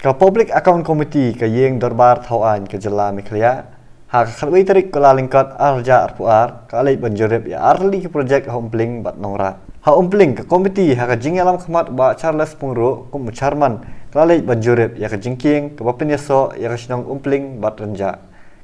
Ka Public Account Committee ka yeng darbar thawaan ka jala mikhlaya ha ka khalwi tarik kala lingkat arja arpuar ka alai ban Jurip ya arli projek Umpling bat Nongrah. Ha Umpling ka committee ha ka jingalam khmat ba Charles Pungro kum chairman ka alai ban Jurip ya ka jingkieng ka bapinyaso ya ka sinong Umpling bat renja.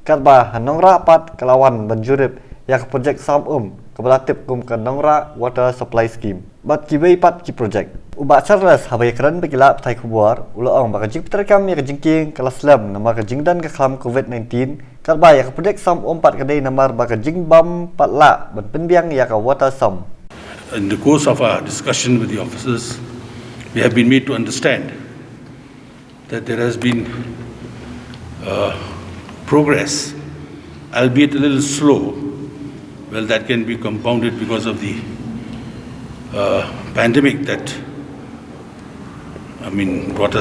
Kat ba ha Nongrah pat kalawan ban Jurip ya ka projek sam kebelatip kum ka Nongrah water supply scheme. Bat ki pat ki projek. Uba Charles habai kran begila tai kubuar ulang baka jing terkam ya jingkieng kelas lam nama ka jingdan ka kham COVID-19 kalba ya ka projek sam 4 kadai namar baka jing bam patla ban penbiang ya ka water sam. In the course of our discussion with the officers, we have been made to understand that there has been progress, albeit a little slow. Well, that can be compounded because of the pandemic that brought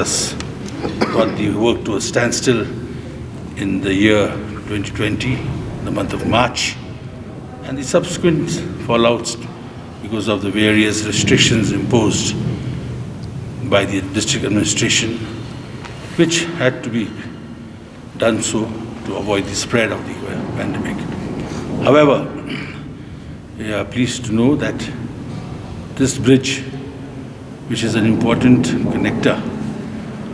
the work to a standstill in the year 2020, the month of March, and the subsequent fallouts because of the various restrictions imposed by the district administration, which had to be done so to avoid the spread of the pandemic. However, we are pleased to know that this bridge, which is an important connector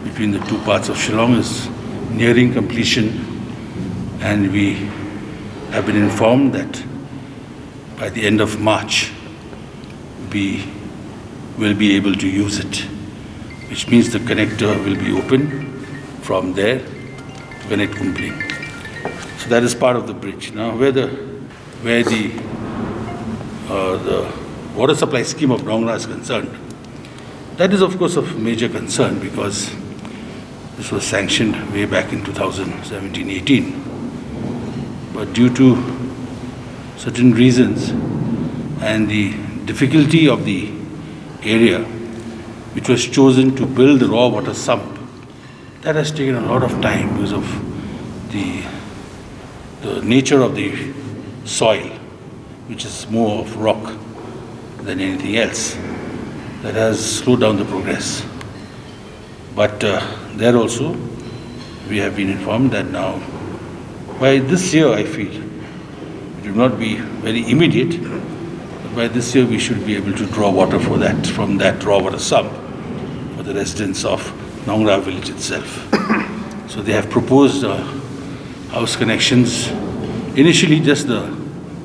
between the two parts of Shillong, is nearing completion, and we have been informed that by the end of March we will be able to use it, which means the connector will be open from there to connect Umpling. So that is part of the bridge. Now, where the water supply scheme of Nongrah is concerned, that is of course of major concern because this was sanctioned way back in 2017-18. But due to certain reasons and the difficulty of the area which was chosen to build the raw water sump, that has taken a lot of time because of the nature of the soil, which is more of rock than anything else. That has slowed down the progress. But there also, we have been informed that now, by this year, I feel, it will not be very immediate, but by this year we should be able to draw water for that, from that raw water sump, for the residents of Nongrah village itself. So they have proposed house connections, initially just the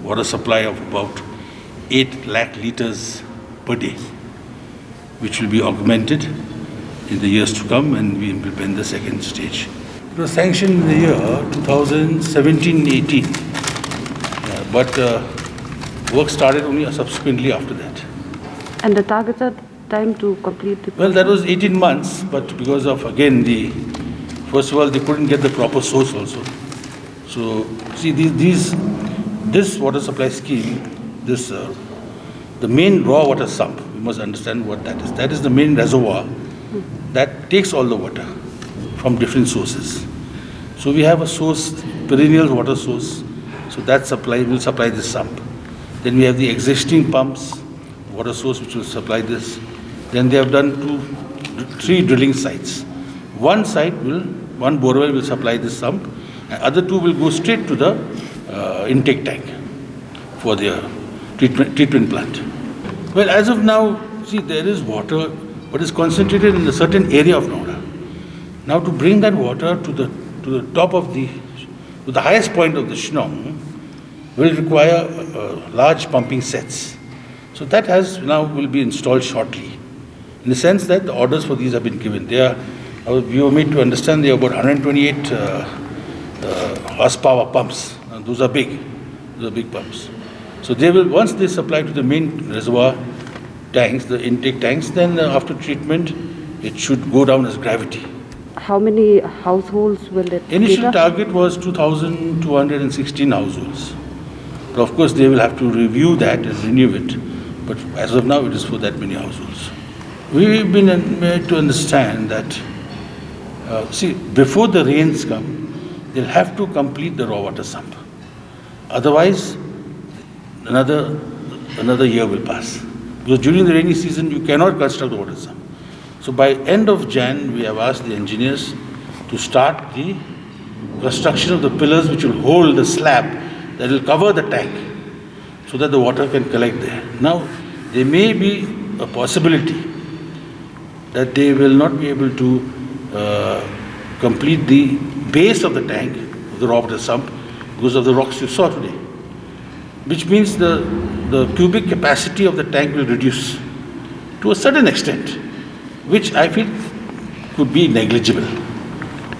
water supply of about 8 lakh litres per day, which will be augmented in the years to come, and we implement the second stage. It was sanctioned in the year 2017-18, but work started only subsequently after that. And the targeted time to complete the project? Well, that was 18 months, but because of, again, first of all, they couldn't get the proper source also. So, see, this water supply scheme, the main raw water sump, you must understand what that is. That is the main reservoir that takes all the water from different sources. So we have a source, perennial water source, so that will supply this sump. Then we have the existing pumps, water source which will supply this. Then they have done 3 drilling sites. One borewell will supply this sump, and other 2 will go straight to the intake tank for their treatment plant. Well, as of now, see, there is water, but it's concentrated in a certain area of Nongrah. Now, to bring that water to the top of to the highest point of the Shnong will require large pumping sets. So that will be installed shortly. In the sense that the orders for these have been given. We were made to understand they are about 128 horsepower pumps. And those are big. Those are big pumps. So they will, once they supply to the main reservoir tanks, the intake tanks, then after treatment, it should go down as gravity. How many households will it Initial cater? target was 2,216 households. But of course, they will have to review that and renew it. But as of now, it is for that many households. We've been made to understand that, before the rains come, they'll have to complete the raw water sump. Otherwise, another year will pass. Because during the rainy season, you cannot construct the water sump. So by end of Jan, we have asked the engineers to start the construction of the pillars which will hold the slab that will cover the tank so that the water can collect there. Now, there may be a possibility that they will not be able to complete the base of the tank, the rock of the sump, because of the rocks you saw today, which means the cubic capacity of the tank will reduce to a certain extent, which I feel could be negligible.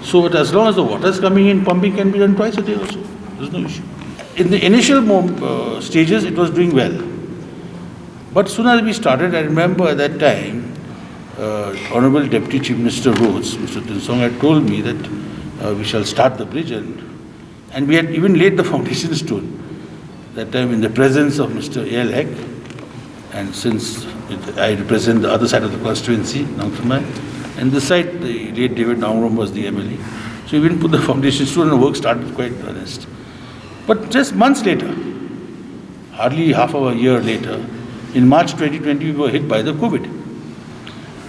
So as long as the water is coming in, pumping can be done twice a day also. There's no issue. In the initial stages, it was doing well. But soon as we started, I remember at that time, Honorable Deputy Chief Minister Roads, Mr. Tinsong, had told me that we shall start the bridge, and we had even laid the foundation stone. That time in the presence of Mr. A.L. Heck, and since I represent the other side of the constituency, Nongrah, and this side, the late David Nongrah was the MLA. So we even put the foundation stone and the work started quite earnest. But just months later, hardly half of a year later, in March 2020, we were hit by the COVID.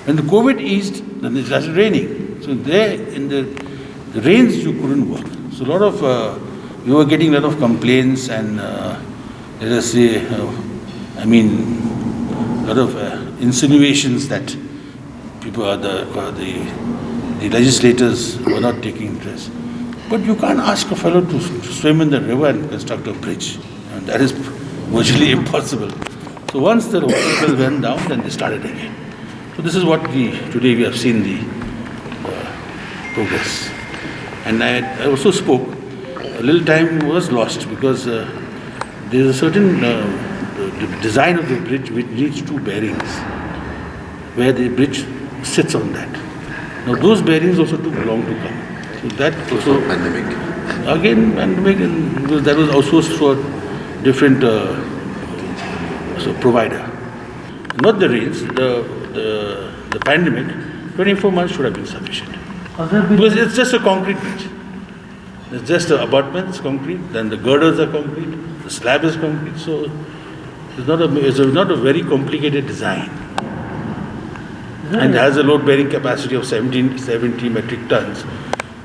When the COVID eased, then it started raining. So there, in the rains, you couldn't work. So a lot of, we were getting a lot of complaints and, let us say, a lot of insinuations that people, the legislators were not taking interest. But you can't ask a fellow to swim in the river and construct a bridge. And that is virtually impossible. So once the water level went down, then they started again. So this is what today we have seen the progress. And I also spoke, a little time was lost because there is a certain the design of the bridge which needs two bearings, where the bridge sits on that. Now those bearings also took long to come. So that also pandemic. Again pandemic, and that was outsourced for different provider. Not the rains, the pandemic. 24 months should have been sufficient. Because it's just a concrete bridge. It's just the abutments concrete, then the girders are concrete, the slab is concrete. So it's not a very complicated design. And it has a load bearing capacity of 70 metric tons.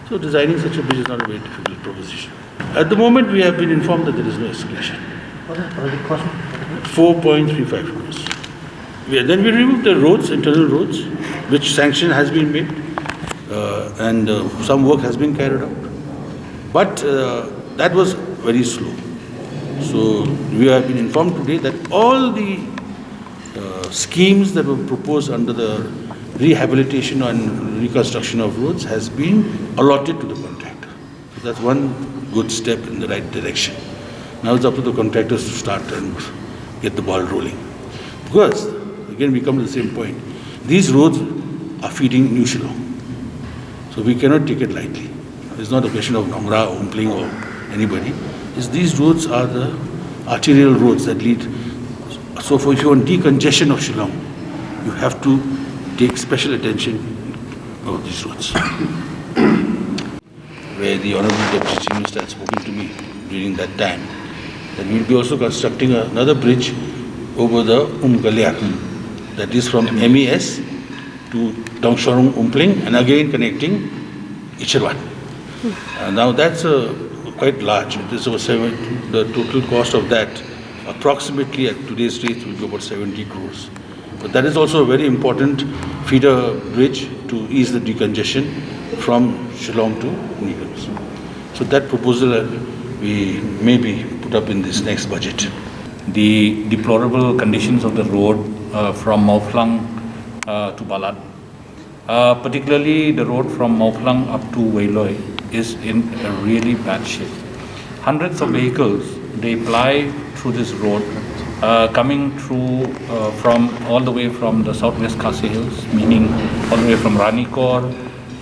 So designing such a bridge is not a very difficult proposition. At the moment, we have been informed that there is no escalation. What is the cost? 4.35 crores. Then we removed the roads, internal roads, which sanction has been made, and some work has been carried out. But that was very slow. So we have been informed today that all the schemes that were proposed under the rehabilitation and reconstruction of roads has been allotted to the contractor. So that's one good step in the right direction. Now it's up to the contractors to start and get the ball rolling. Because, again we come to the same point, these roads are feeding New Shillong. So we cannot take it lightly. It's not a question of Nongrah, Umpling or anybody. These roads are the arterial roads that lead. So if you want decongestion of Shillong, you have to take special attention of these roads. Where the Honorable Deputy Chief Minister had spoken to me during that time, that we will be also constructing another bridge over the that is from MES to Dongshorong Umpling and again connecting Ichirwan. Now that's quite large. This was the total cost of that approximately at today's rates will be about 70 crores. But that is also a very important feeder bridge to ease the decongestion from Shillong to Nigams. So that proposal we may be put up in this next budget. The deplorable conditions of the road from Umpling to Balad, particularly the road from Umpling up to Wailoi, is in a really bad shape. Hundreds of vehicles, they ply through this road, coming through from all the way from the southwest Khasi Hills, meaning all the way from Ranikor.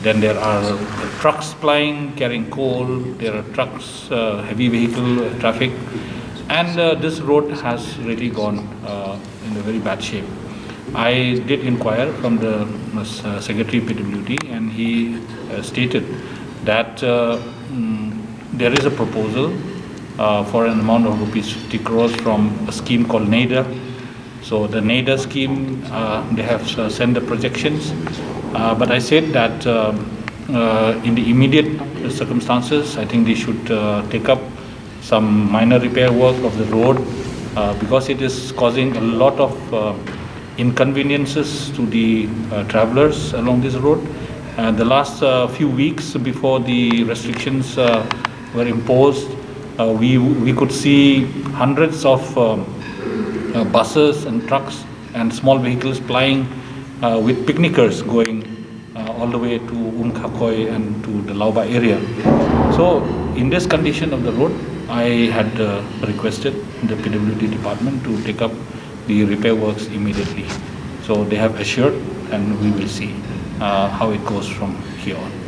Then there are trucks plying, carrying coal, there are trucks, heavy vehicle traffic, and this road has really gone in a very bad shape. I did inquire from the Secretary PWD, and he stated that there is a proposal for an amount of rupees 50 crores from a scheme called NADA So the NADA scheme, they have sent the projections, but I said that in the immediate circumstances, I think they should take up some minor repair work of the road because it is causing a lot of inconveniences to the travelers along this road. The last few weeks before the restrictions were imposed, we could see hundreds of buses and trucks and small vehicles plying with picnickers going all the way to Umkakoi and to the Lauba area. So in this condition of the road, I had requested the PWD department to take up the repair works immediately. So they have assured, and we will see how it goes from here on.